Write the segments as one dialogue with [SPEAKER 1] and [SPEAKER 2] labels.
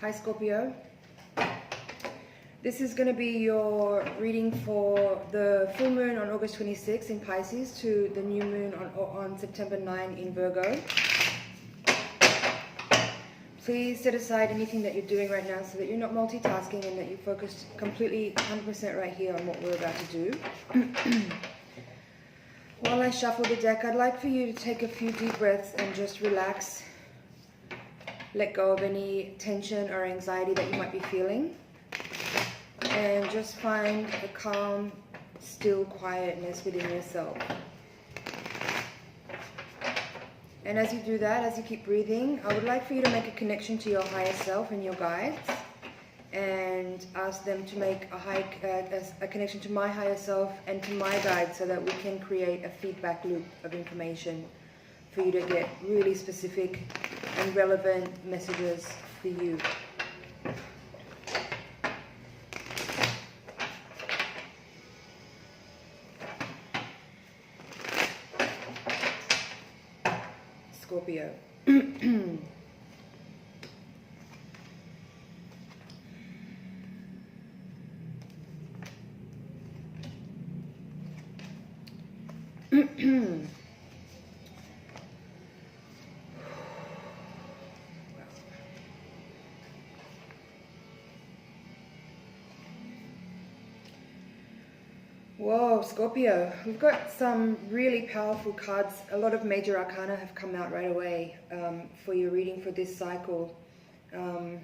[SPEAKER 1] Hi Scorpio. This is going to be your reading for the full moon on August 26 in Pisces to the new moon on September 9 in Virgo. Please set aside anything that you're doing right now so that you're not multitasking and that you focus completely 100% right here on what we're about to do. While I shuffle the deck, I'd like for you to take a few deep breaths and just relax. Let go of any tension or anxiety that you might be feeling. And just find a calm, still quietness within yourself. And as you do that, as you keep breathing, I would like for you to make a connection to your higher self and your guides. And ask them to make a connection to my higher self and to my guides so that we can create a feedback loop of information for you to get really specific and relevant messages for you. Scorpio. Whoa, Scorpio, we've got some really powerful cards. A lot of major arcana have come out right away for your reading for this cycle. The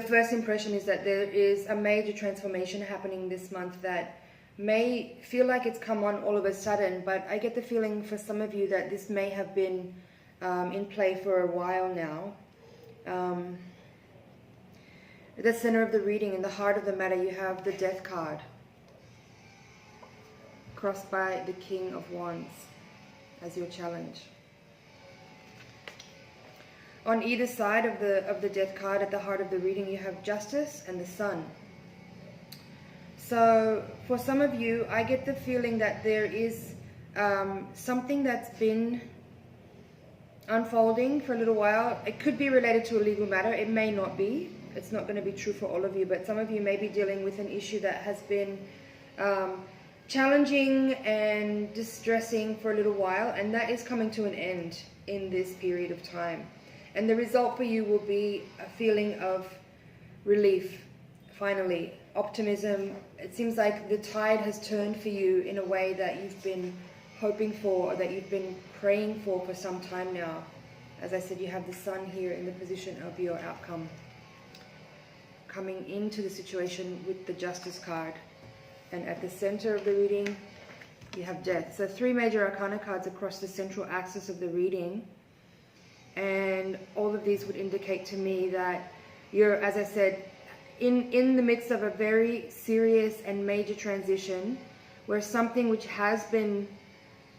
[SPEAKER 1] first impression is that there is a major transformation happening this month that may feel like it's come on all of a sudden, but I get the feeling for some of you that this may have been in play for a while now. At the center of the reading, in the heart of the matter, you have the Death card, crossed by the King of Wands as your challenge. On either side of the Death card, at the heart of the reading, you have Justice and the Sun. So for some of you, I get the feeling that there is something that's been unfolding for a little while. It could be related to a legal matter. It may not be. It's not going to be true for all of you, but some of you may be dealing with an issue that has been challenging and distressing for a little while, and that is coming to an end in this period of time. And the result for you will be a feeling of relief, finally, optimism. It seems like the tide has turned for you in a way that you've been hoping for, or that you've been praying for some time now. As I said, you have the Sun here in the position of your outcome, coming into the situation with the Justice card. And at the center of the reading, you have Death. So 3 major arcana cards across the central axis of the reading. And all of these would indicate to me that you're, as I said, in the midst of a very serious and major transition where something which has been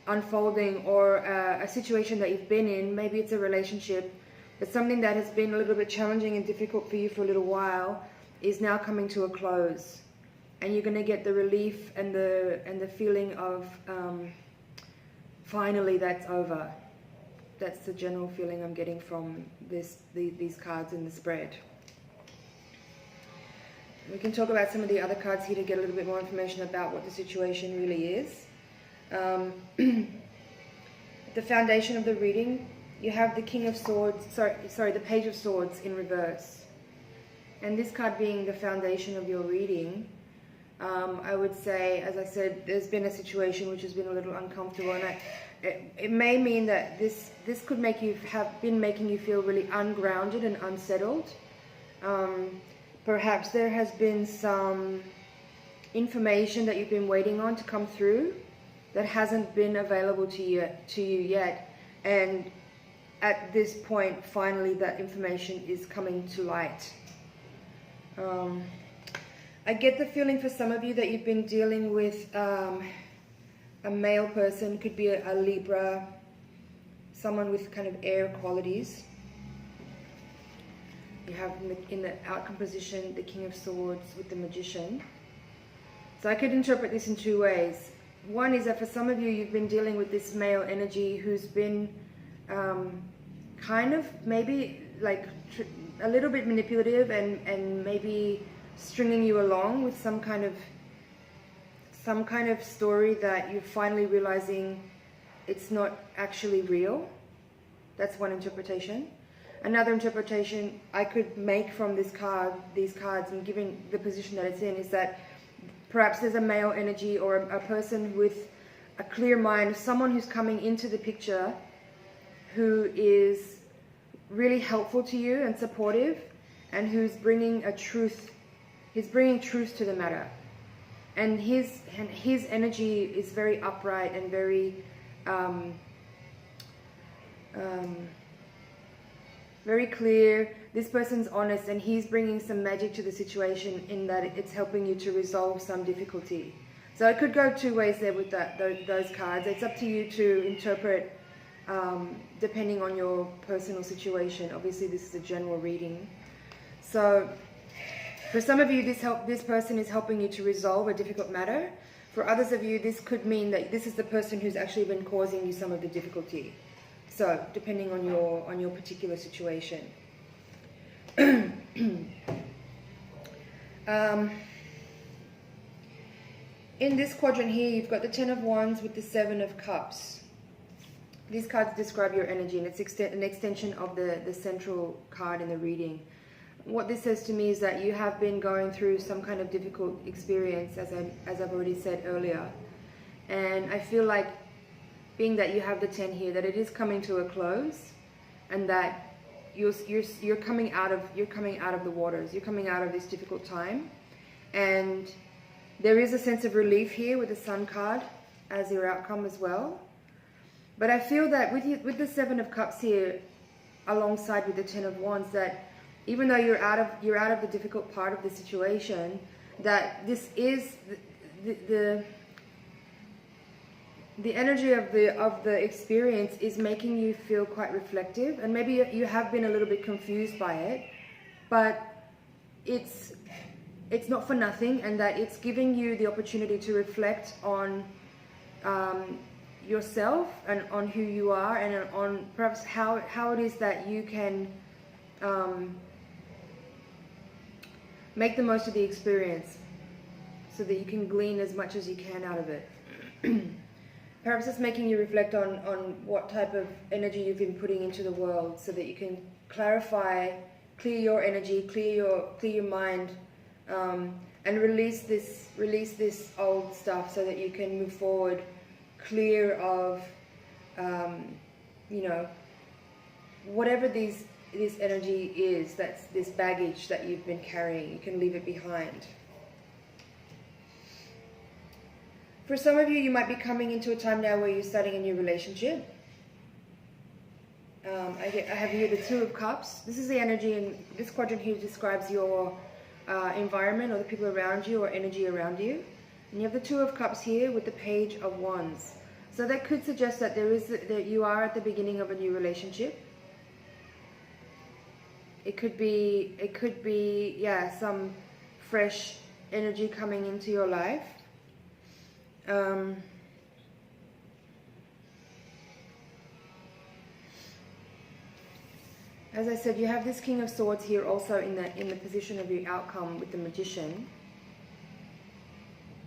[SPEAKER 1] unfolding, or a situation that you've been in, maybe it's a relationship, but something that has been a little bit challenging and difficult for you for a little while is now coming to a close. And you're going to get the relief and the feeling of finally that's over. That's the general feeling I'm getting from these cards in the spread. We can talk about some of the other cards here to get a little bit more information about what the situation really is. At the foundation of the reading, you have the King of Swords, the Page of Swords in reverse. And this card being the foundation of your reading, I would say, as I said, there's been a situation which has been a little uncomfortable, and it may mean that this could have been making you feel really ungrounded and unsettled. Perhaps there has been some information that you've been waiting on to come through that hasn't been available to you yet, and at this point, finally, that information is coming to light. I get the feeling for some of you that you've been dealing with a male person, could be a Libra, someone with kind of air qualities. You have in the outcome position the King of Swords with the Magician. So I could interpret this in 2 ways. One is that for some of you, you've been dealing with this male energy who's been kind of maybe like a little bit manipulative and maybe stringing you along with some kind of story that you're finally realizing it's not actually real. That's one interpretation. Another interpretation I could make from these cards, and given the position that it's in, is that perhaps there's a male energy or a person with a clear mind, someone who's coming into the picture who is really helpful to you and supportive, and who's bringing truth to the matter. And his energy is very upright and very very clear. This person's honest, and he's bringing some magic to the situation in that it's helping you to resolve some difficulty. So I could go two ways there with those cards. It's up to you to interpret depending on your personal situation. Obviously this is a general reading. So for some of you, this person is helping you to resolve a difficult matter. For others of you, this could mean that this is the person who's actually been causing you some of the difficulty. So, depending on your particular situation. In this quadrant here, you've got the 10 of Wands with the 7 of Cups. These cards describe your energy, and it's an extension of the central card in the reading. What this says to me is that you have been going through some kind of difficult experience, as I've already said earlier. And I feel like, being that you have the 10 here, that it is coming to a close, and that you're coming out of the waters. You're coming out of this difficult time, and there is a sense of relief here with the Sun card as your outcome as well. But I feel that with the 7 of Cups here, alongside with the 10 of Wands, that even though you're out of the difficult part of the situation, that this is the energy of the experience is making you feel quite reflective, and maybe you have been a little bit confused by it, but it's not for nothing, and that it's giving you the opportunity to reflect on yourself and on who you are, and on perhaps how it is that you can make the most of the experience, so that you can glean as much as you can out of it. Perhaps it's making you reflect on what type of energy you've been putting into the world, so that you can clear your energy, clear your mind, and release this old stuff, so that you can move forward clear of, whatever this energy is, that's this baggage that you've been carrying. You can leave it behind. For some of you, you might be coming into a time now where you're starting a new relationship. I have here the 2 of Cups. This is the energy, and this quadrant here describes your environment, or the people around you, or energy around you. And you have the 2 of Cups here with the Page of Wands. So that could suggest that that you are at the beginning of a new relationship. It could be, yeah, some fresh energy coming into your life. As I said, you have this King of Swords here also in the position of your outcome with the Magician.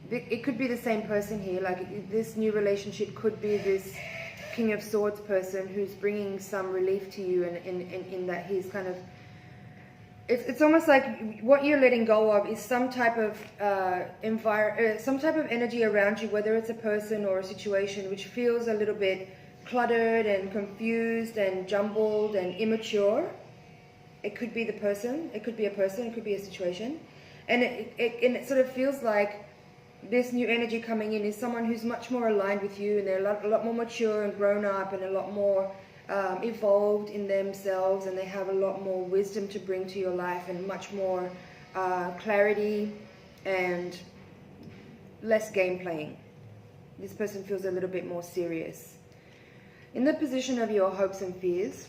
[SPEAKER 1] It could be the same person here. Like, this new relationship could be this King of Swords person who's bringing some relief to you, and in that he's kind of, it's almost like what you're letting go of is some type of some type of energy around you, whether it's a person or a situation which feels a little bit cluttered and confused and jumbled and immature. It could be the person, it could be a person, it could be a situation, and it sort of feels like this new energy coming in is someone who's much more aligned with you, and they're a lot more mature and grown up, and a lot more evolved in themselves, and they have a lot more wisdom to bring to your life, and much more clarity and less game playing. This person feels a little bit more serious. In the position of your hopes and fears,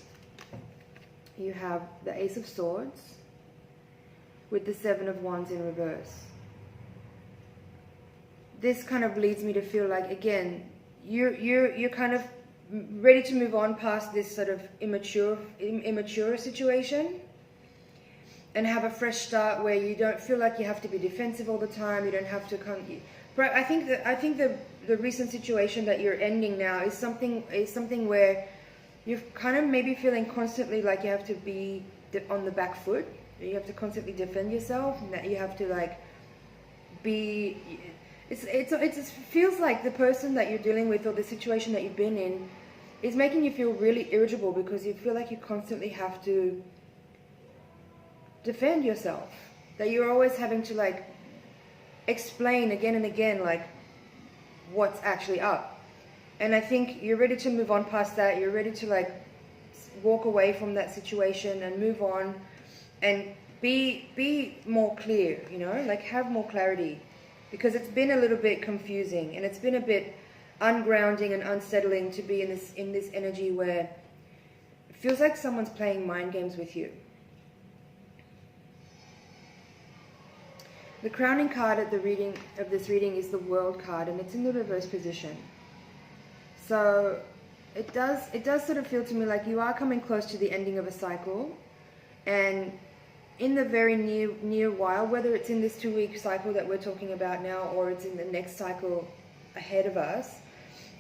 [SPEAKER 1] you have the Ace of Swords with the 7 of Wands in reverse. This kind of leads me to feel like, again, you're kind of ready to move on past this sort of immature situation and have a fresh start where you don't feel like you have to be defensive all the time. You don't have to I think the recent situation that you're ending now is something where you're kind of maybe feeling constantly like you have to be on the back foot. You have to constantly defend yourself, and that you have to like be. It feels like the person that you're dealing with or the situation that you've been in is making you feel really irritable because you feel like you constantly have to defend yourself. That you're always having to like explain again and again like what's actually up. And I think you're ready to move on past that. You're ready to like walk away from that situation and move on and be more clear, you know, like have more clarity, because it's been a little bit confusing and it's been a bit ungrounding and unsettling to be in this energy where it feels like someone's playing mind games with you. The crowning card at the reading of this reading is the World card, and it's in the reverse position. So it does sort of feel to me like you are coming close to the ending of a cycle, and in the very near while, whether it's in this 2-week cycle that we're talking about now or it's in the next cycle ahead of us,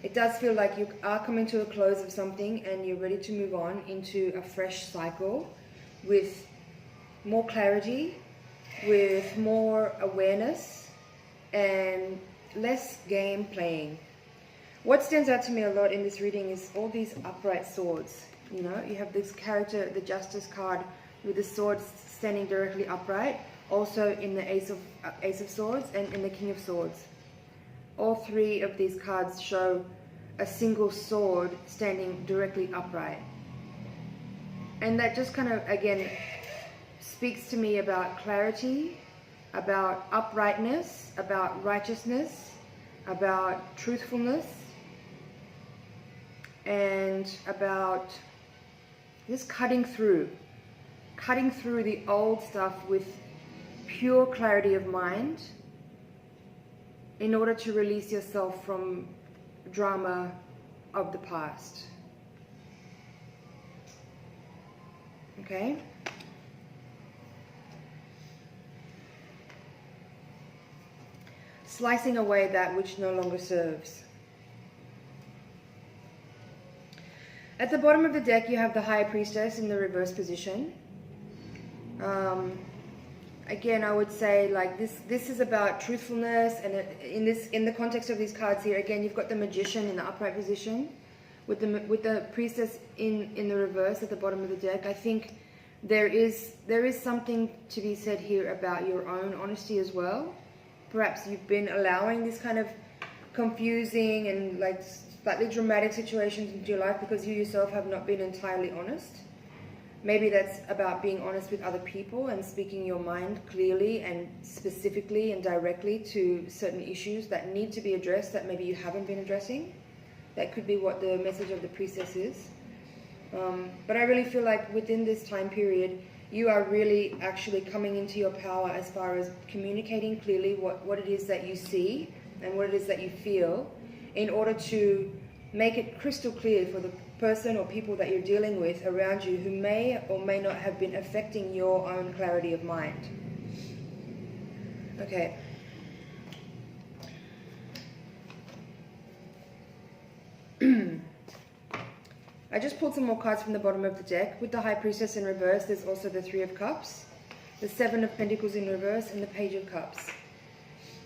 [SPEAKER 1] it does feel like you are coming to a close of something and you're ready to move on into a fresh cycle with more clarity, with more awareness and less game playing. What stands out to me a lot in this reading is all these upright swords. You know, you have this character, the Justice card, with the swords standing directly upright, also in the Ace of Swords and in the King of Swords. All three of these cards show a single sword standing directly upright. And that just kind of, again, speaks to me about clarity, about uprightness, about righteousness, about truthfulness, and about just cutting through the old stuff with pure clarity of mind in order to release yourself from drama of the past. Okay? Slicing away that which no longer serves. At the bottom of the deck, you have the High Priestess in the reverse position. Again, I would say like this is about truthfulness, and in the context of these cards here, again, you've got the Magician in the upright position with the Priestess in the reverse at the bottom of the deck. I think there is something to be said here about your own honesty as well. Perhaps you've been allowing this kind of confusing and like slightly dramatic situations into your life because you yourself have not been entirely honest. Maybe that's about being honest with other people and speaking your mind clearly and specifically and directly to certain issues that need to be addressed that maybe you haven't been addressing. That could be what the message of the Priestess is. But I really feel like within this time period, you are really actually coming into your power as far as communicating clearly what it is that you see and what it is that you feel, in order to make it crystal clear for the person or people that you're dealing with around you who may or may not have been affecting your own clarity of mind. Okay. I just pulled some more cards from the bottom of the deck. With the High Priestess in reverse, there's also the Three of Cups, the Seven of Pentacles in reverse, and the Page of Cups.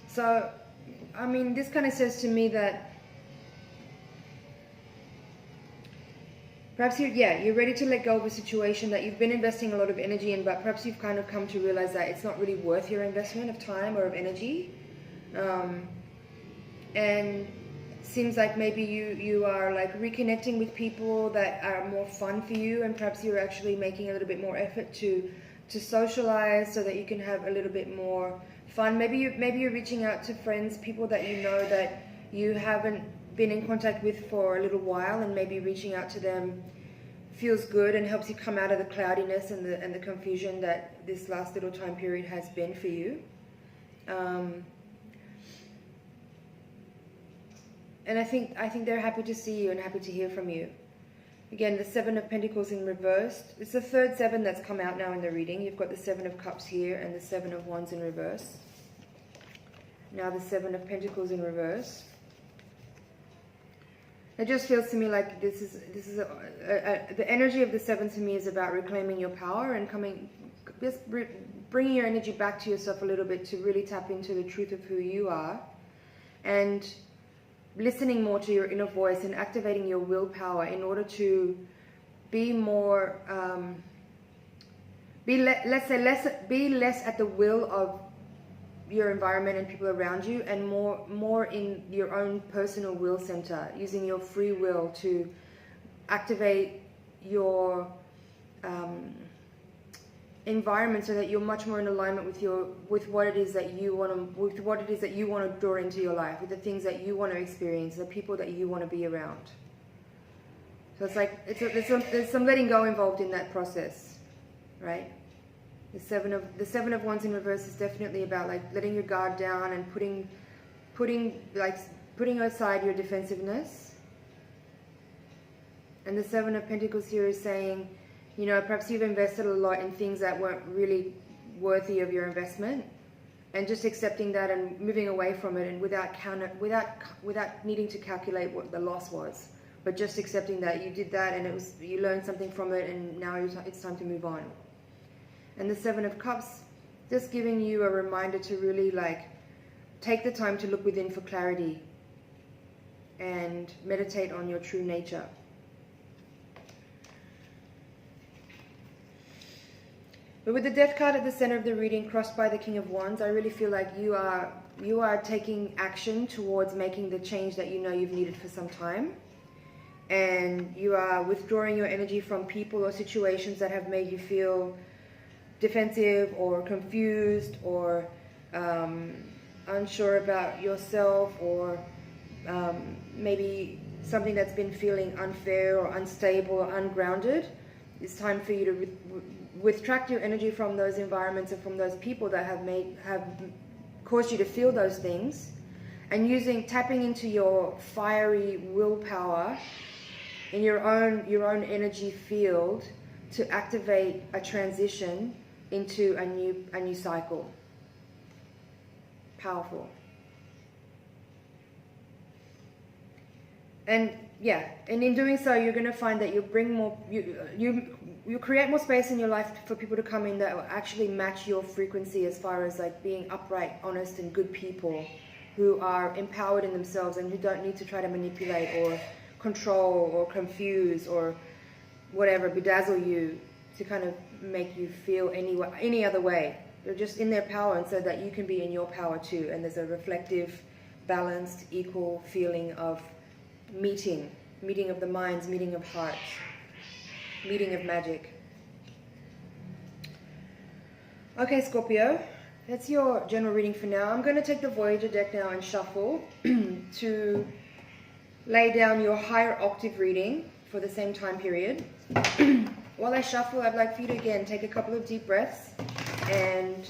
[SPEAKER 1] So, I mean, this kind of says to me that perhaps you're ready to let go of a situation that you've been investing a lot of energy in, but perhaps you've kind of come to realize that it's not really worth your investment of time or of energy. And seems like maybe you are like reconnecting with people that are more fun for you, and perhaps you're actually making a little bit more effort to socialize so that you can have a little bit more fun. Maybe you're reaching out to friends, people that you know that you haven't been in contact with for a little while, and maybe reaching out to them feels good and helps you come out of the cloudiness and the confusion that this last little time period has been for you. And I think they're happy to see you and happy to hear from you. Again, the Seven of Pentacles in reverse. It's the third seven that's come out now in the reading. You've got the Seven of Cups here and the Seven of Wands in reverse. Now the Seven of Pentacles in reverse. It just feels to me like this is the energy of the seven to me is about reclaiming your power and bringing your energy back to yourself a little bit to really tap into the truth of who you are, and listening more to your inner voice and activating your willpower in order to be more, be less at the will of your environment and people around you, and more in your own personal will center, using your free will to activate your environment so that you're much more in alignment with what it is that you want to draw into your life, with the things that you want to experience, the people that you want to be around. So it's like there's some letting go involved in that process, right? The Seven of Wands in reverse is definitely about like letting your guard down and putting aside your defensiveness. And the Seven of Pentacles here is saying, you know, perhaps you've invested a lot in things that weren't really worthy of your investment, and just accepting that and moving away from it, and without needing to calculate what the loss was, but just accepting that you did that and you learned something from it, and now it's time to move on. And the Seven of Cups, just giving you a reminder to really like take the time to look within for clarity and meditate on your true nature. But with the Death card at the center of the reading crossed by the King of Wands, I really feel like you are taking action towards making the change that you know you've needed for some time. And you are withdrawing your energy from people or situations that have made you feel defensive or confused or unsure about yourself, or maybe something that's been feeling unfair or unstable or ungrounded. It's time for you to withtract your energy from those environments and from those people that have caused you to feel those things, and tapping into your fiery willpower in your own energy field to activate a transition into a new cycle. Powerful. And yeah, and in doing so, you're going to find that you bring more, you create more space in your life for people to come in that will actually match your frequency, as far as like being upright, honest, and good people who are empowered in themselves and who don't need to try to manipulate or control or confuse or whatever, bedazzle you to kind of make you feel any other way. They're just in their power, and so that you can be in your power too. And there's a reflective, balanced, equal feeling of meeting of the minds, meeting of hearts, meeting of magic. Okay, Scorpio, that's your general reading for now. I'm going to take the Voyager deck now and shuffle to lay down your higher octave reading for the same time period. While I shuffle, I'd like for you to again take a couple of deep breaths and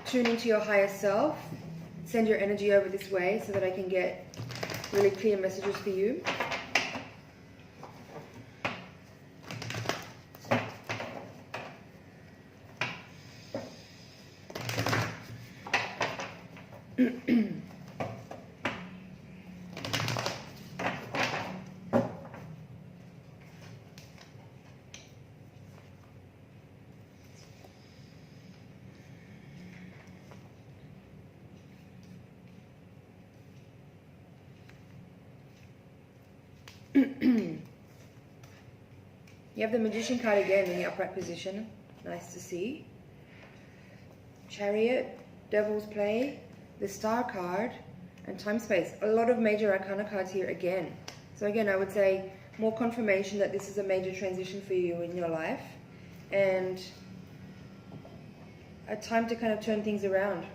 [SPEAKER 1] tune into your higher self. Send your energy over this way so that I can get really clear messages for you. You have the Magician card again in the upright position. Nice to see. Chariot, Devil's Play, the Star card, and Time Space. A lot of major arcana cards here again. So again, I would say more confirmation that this is a major transition for you in your life, and a time to kind of turn things around.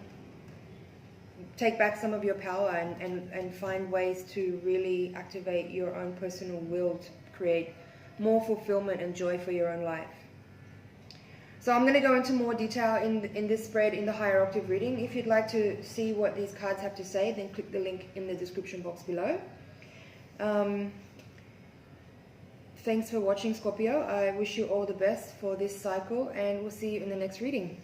[SPEAKER 1] Take back some of your power and find ways to really activate your own personal will to create more fulfillment and joy for your own life. So I'm going to go into more detail in this spread in the higher octave reading. If you'd like to see what these cards have to say, then click the link in the description box below. Thanks for watching, Scorpio. I wish you all the best for this cycle, and we'll see you in the next reading.